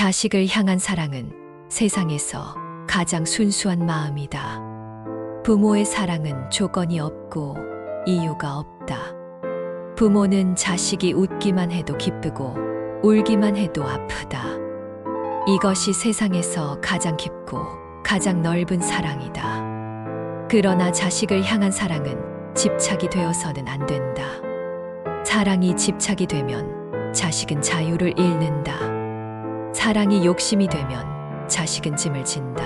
자식을 향한 사랑은 세상에서 가장 순수한 마음이다. 부모의 사랑은 조건이 없고 이유가 없다. 부모는 자식이 웃기만 해도 기쁘고 울기만 해도 아프다. 이것이 세상에서 가장 깊고 가장 넓은 사랑이다. 그러나 자식을 향한 사랑은 집착이 되어서는 안 된다. 사랑이 집착이 되면 자식은 자유를 잃는다. 사랑이 욕심이 되면 자식은 짐을 진다.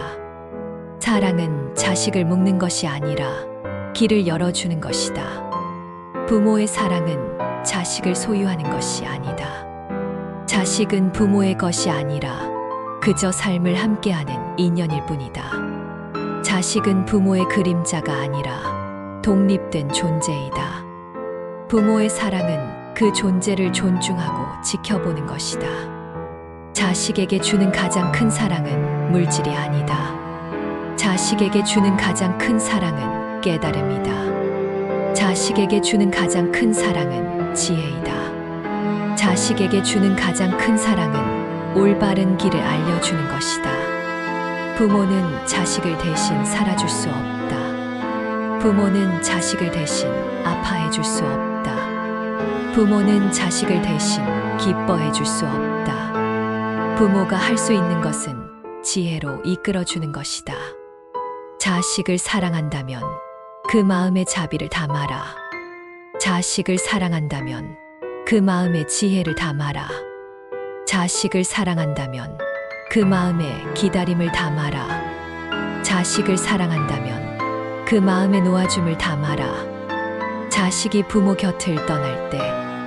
사랑은 자식을 묶는 것이 아니라 길을 열어주는 것이다. 부모의 사랑은 자식을 소유하는 것이 아니다. 자식은 부모의 것이 아니라 그저 삶을 함께하는 인연일 뿐이다. 자식은 부모의 그림자가 아니라 독립된 존재이다. 부모의 사랑은 그 존재를 존중하고 지켜보는 것이다. 자식에게 주는 가장 큰 사랑은 물질이 아니다. 자식에게 주는 가장 큰 사랑은 깨달음이다. 자식에게 주는 가장 큰 사랑은 지혜이다. 자식에게 주는 가장 큰 사랑은 올바른 길을 알려주는 것이다. 부모는 자식을 대신 살아줄 수 없다. 부모는 자식을 대신 아파해 줄 수 없다. 부모는 자식을 대신 기뻐해 줄 수 없다. 부모가 할 수 있는 것은 지혜로 이끌어 주는 것이다. 자식을 사랑한다면 그 마음에 자비를 담아라. 자식을 사랑한다면 그 마음에 지혜를 담아라. 자식을 사랑한다면 그 마음에 기다림을 담아라. 자식을 사랑한다면 그 마음에 놓아줌을 담아라. 자식이 부모 곁을 떠날 때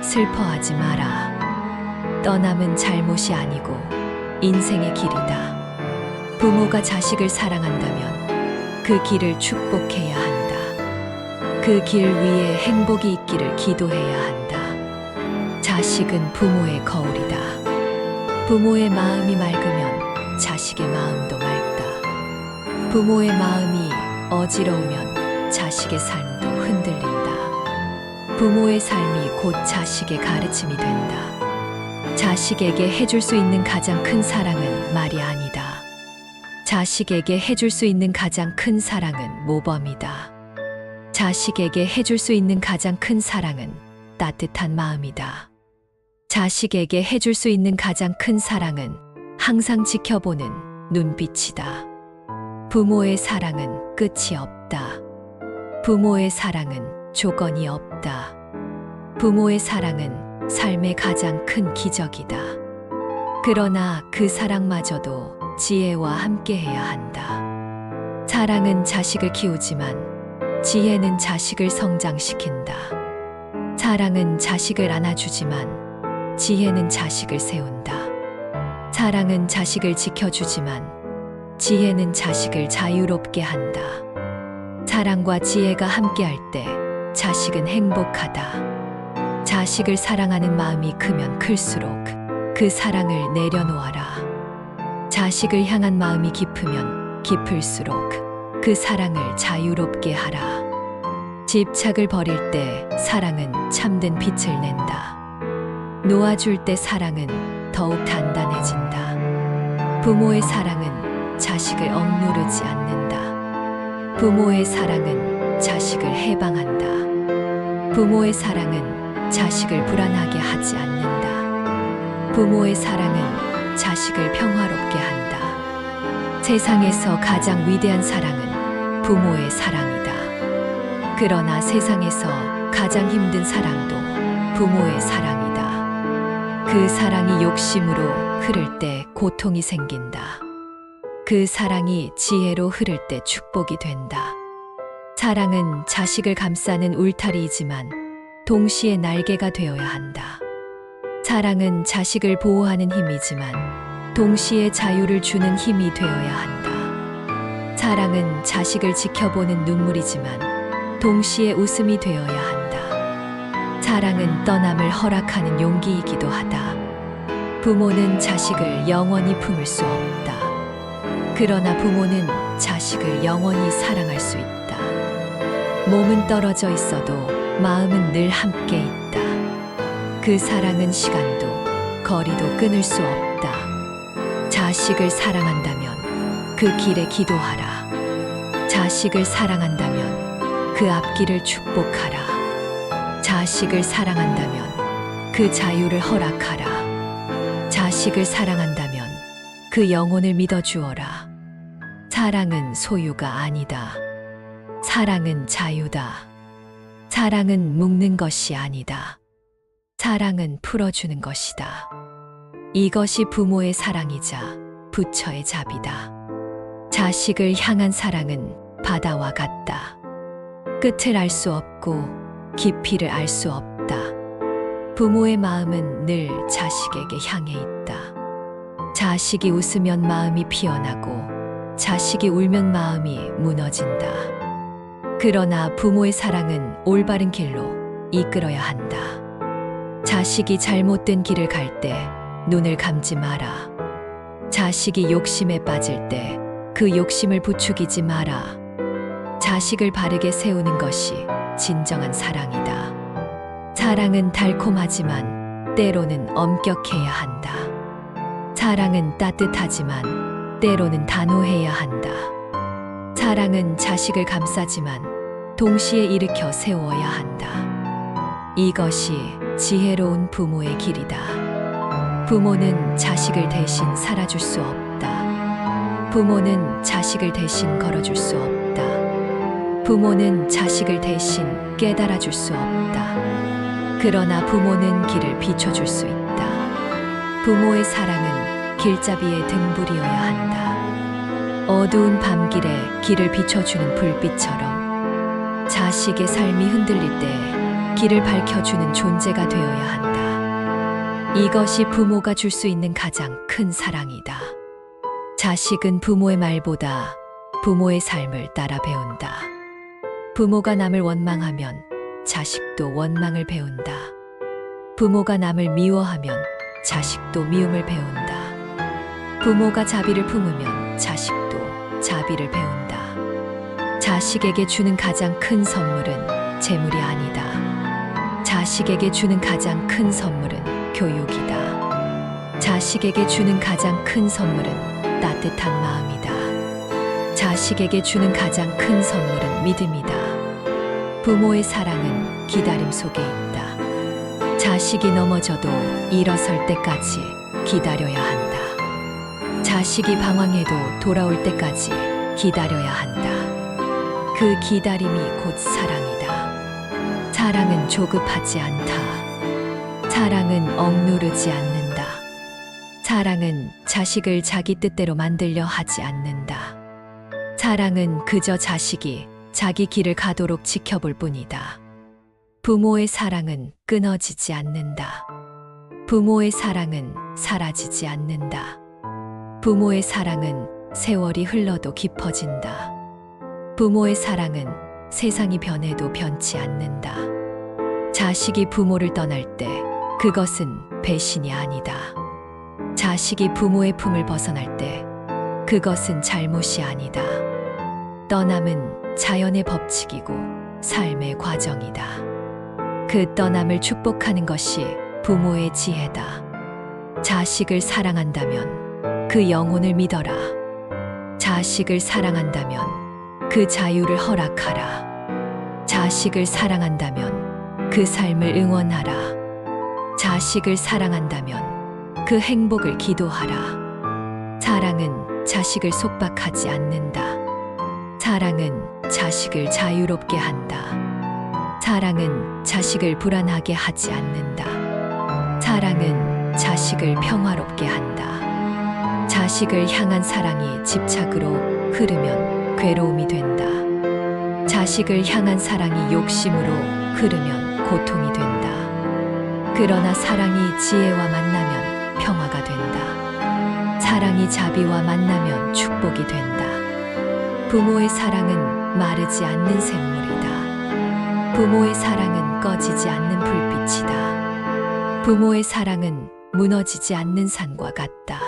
슬퍼하지 마라. 떠남은 잘못이 아니고 인생의 길이다. 부모가 자식을 사랑한다면 그 길을 축복해야 한다. 그 길 위에 행복이 있기를 기도해야 한다. 자식은 부모의 거울이다. 부모의 마음이 맑으면 자식의 마음도 맑다. 부모의 마음이 어지러우면 자식의 삶도 흔들린다. 부모의 삶이 곧 자식의 가르침이 된다. 자식에게 해줄 수 있는 가장 큰 사랑은 말이 아니다. 자식에게 해줄 수 있는 가장 큰 사랑은 모범이다. 자식에게 해줄 수 있는 가장 큰 사랑은 따뜻한 마음이다. 자식에게 해줄 수 있는 가장 큰 사랑은 항상 지켜보는 눈빛이다. 부모의 사랑은 끝이 없다. 부모의 사랑은 조건이 없다. 부모의 사랑은 삶의 가장 큰 기적이다. 그러나 그 사랑마저도 지혜와 함께해야 한다. 사랑은 자식을 키우지만 지혜는 자식을 성장시킨다. 사랑은 자식을 안아주지만 지혜는 자식을 세운다. 사랑은 자식을 지켜주지만 지혜는 자식을 자유롭게 한다. 사랑과 지혜가 함께할 때 자식은 행복하다. 자식을 사랑하는 마음이 크면 클수록 그 사랑을 내려놓아라. 자식을 향한 마음이 깊으면 깊을수록 그 사랑을 자유롭게 하라. 집착을 버릴 때 사랑은 참된 빛을 낸다. 놓아줄 때 사랑은 더욱 단단해진다. 부모의 사랑은 자식을 억누르지 않는다. 부모의 사랑은 자식을 해방한다. 부모의 사랑은 자식을 불안하게 하지 않는다. 부모의 사랑은 자식을 평화롭게 한다. 세상에서 가장 위대한 사랑은 부모의 사랑이다. 그러나 세상에서 가장 힘든 사랑도 부모의 사랑이다. 그 사랑이 욕심으로 흐를 때 고통이 생긴다. 그 사랑이 지혜로 흐를 때 축복이 된다. 사랑은 자식을 감싸는 울타리이지만 동시에 날개가 되어야 한다. 사랑은 자식을 보호하는 힘이지만 동시에 자유를 주는 힘이 되어야 한다. 사랑은 자식을 지켜보는 눈물이지만 동시에 웃음이 되어야 한다. 사랑은 떠남을 허락하는 용기이기도 하다. 부모는 자식을 영원히 품을 수 없다. 그러나 부모는 자식을 영원히 사랑할 수 있다. 몸은 떨어져 있어도 마음은 늘 함께 있다. 그 사랑은 시간도 거리도 끊을 수 없다. 자식을 사랑한다면 그 길에 기도하라. 자식을 사랑한다면 그 앞길을 축복하라. 자식을 사랑한다면 그 자유를 허락하라. 자식을 사랑한다면 그 영혼을 믿어주어라. 사랑은 소유가 아니다. 사랑은 자유다. 사랑은 묶는 것이 아니다. 사랑은 풀어주는 것이다. 이것이 부모의 사랑이자 부처의 자비다. 자식을 향한 사랑은 바다와 같다. 끝을 알 수 없고 깊이를 알 수 없다. 부모의 마음은 늘 자식에게 향해 있다. 자식이 웃으면 마음이 피어나고 자식이 울면 마음이 무너진다. 그러나 부모의 사랑은 올바른 길로 이끌어야 한다. 자식이 잘못된 길을 갈 때 눈을 감지 마라. 자식이 욕심에 빠질 때 그 욕심을 부추기지 마라. 자식을 바르게 세우는 것이 진정한 사랑이다. 사랑은 달콤하지만 때로는 엄격해야 한다. 사랑은 따뜻하지만 때로는 단호해야 한다. 사랑은 자식을 감싸지만 동시에 일으켜 세워야 한다. 이것이 지혜로운 부모의 길이다. 부모는 자식을 대신 살아줄 수 없다. 부모는 자식을 대신 걸어줄 수 없다. 부모는 자식을 대신 깨달아줄 수 없다. 그러나 부모는 길을 비춰줄 수 있다. 부모의 사랑은 길잡이의 등불이어야 한다. 어두운 밤길에 길을 비춰주는 불빛처럼 자식의 삶이 흔들릴 때 길을 밝혀주는 존재가 되어야 한다. 이것이 부모가 줄 수 있는 가장 큰 사랑이다. 자식은 부모의 말보다 부모의 삶을 따라 배운다. 부모가 남을 원망하면 자식도 원망을 배운다. 부모가 남을 미워하면 자식도 미움을 배운다. 부모가 자비를 품으면 자식도 자비를 배운다. 자식에게 주는 가장 큰 선물은 재물이 아니다. 자식에게 주는 가장 큰 선물은 교육이다. 자식에게 주는 가장 큰 선물은 따뜻한 마음이다. 자식에게 주는 가장 큰 선물은 믿음이다. 부모의 사랑은 기다림 속에 있다. 자식이 넘어져도 일어설 때까지 기다려야 한다. 자식이 방황해도 돌아올 때까지 기다려야 한다. 그 기다림이 곧 사랑이다. 사랑은 조급하지 않다. 사랑은 억누르지 않는다. 사랑은 자식을 자기 뜻대로 만들려 하지 않는다. 사랑은 그저 자식이 자기 길을 가도록 지켜볼 뿐이다. 부모의 사랑은 끊어지지 않는다. 부모의 사랑은 사라지지 않는다. 부모의 사랑은 세월이 흘러도 깊어진다. 부모의 사랑은 세상이 변해도 변치 않는다. 자식이 부모를 떠날 때 그것은 배신이 아니다. 자식이 부모의 품을 벗어날 때 그것은 잘못이 아니다. 떠남은 자연의 법칙이고 삶의 과정이다. 그 떠남을 축복하는 것이 부모의 지혜다. 자식을 사랑한다면 그 영혼을 믿어라. 자식을 사랑한다면 그 자유를 허락하라. 자식을 사랑한다면 그 삶을 응원하라. 자식을 사랑한다면 그 행복을 기도하라. 사랑은 자식을 속박하지 않는다. 사랑은 자식을 자유롭게 한다. 사랑은 자식을 불안하게 하지 않는다. 사랑은 자식을 평화롭게 한다. 자식을 향한 사랑이 집착으로 흐르면 괴로움이 된다. 자식을 향한 사랑이 욕심으로 흐르면 고통이 된다. 그러나 사랑이 지혜와 만나면 평화가 된다. 사랑이 자비와 만나면 축복이 된다. 부모의 사랑은 마르지 않는 샘물이다. 부모의 사랑은 꺼지지 않는 불빛이다. 부모의 사랑은 무너지지 않는 산과 같다.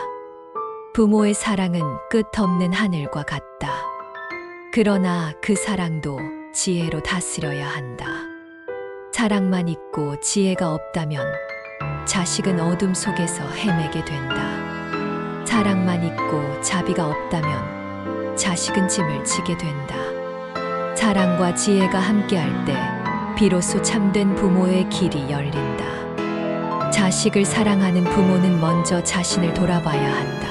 부모의 사랑은 끝없는 하늘과 같다. 그러나 그 사랑도 지혜로 다스려야 한다. 사랑만 있고 지혜가 없다면 자식은 어둠 속에서 헤매게 된다. 사랑만 있고 자비가 없다면 자식은 짐을 지게 된다. 사랑과 지혜가 함께할 때 비로소 참된 부모의 길이 열린다. 자식을 사랑하는 부모는 먼저 자신을 돌아봐야 한다.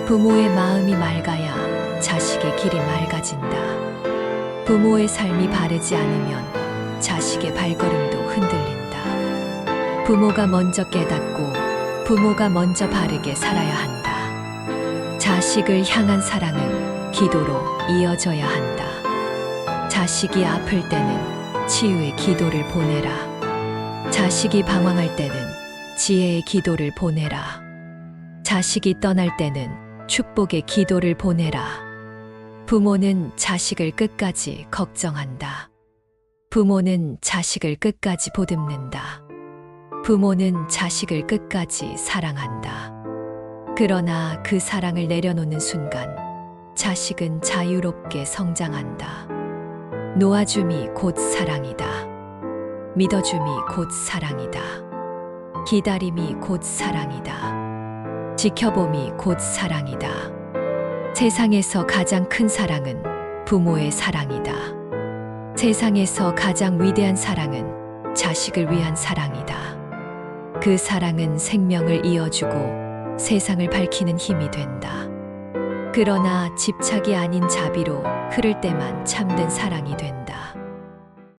부모의 마음이 맑아야 자식의 길이 맑아진다. 부모의 삶이 바르지 않으면 자식의 발걸음도 흔들린다. 부모가 먼저 깨닫고 부모가 먼저 바르게 살아야 한다. 자식을 향한 사랑은 기도로 이어져야 한다. 자식이 아플 때는 치유의 기도를 보내라. 자식이 방황할 때는 지혜의 기도를 보내라. 자식이 떠날 때는 축복의 기도를 보내라. 부모는 자식을 끝까지 걱정한다. 부모는 자식을 끝까지 보듬는다. 부모는 자식을 끝까지 사랑한다. 그러나 그 사랑을 내려놓는 순간 자식은 자유롭게 성장한다. 놓아줌이 곧 사랑이다. 믿어줌이 곧 사랑이다. 기다림이 곧 사랑이다. 지켜봄이 곧 사랑이다. 세상에서 가장 큰 사랑은 부모의 사랑이다. 세상에서 가장 위대한 사랑은 자식을 위한 사랑이다. 그 사랑은 생명을 이어주고 세상을 밝히는 힘이 된다. 그러나 집착이 아닌 자비로 흐를 때만 참된 사랑이 된다.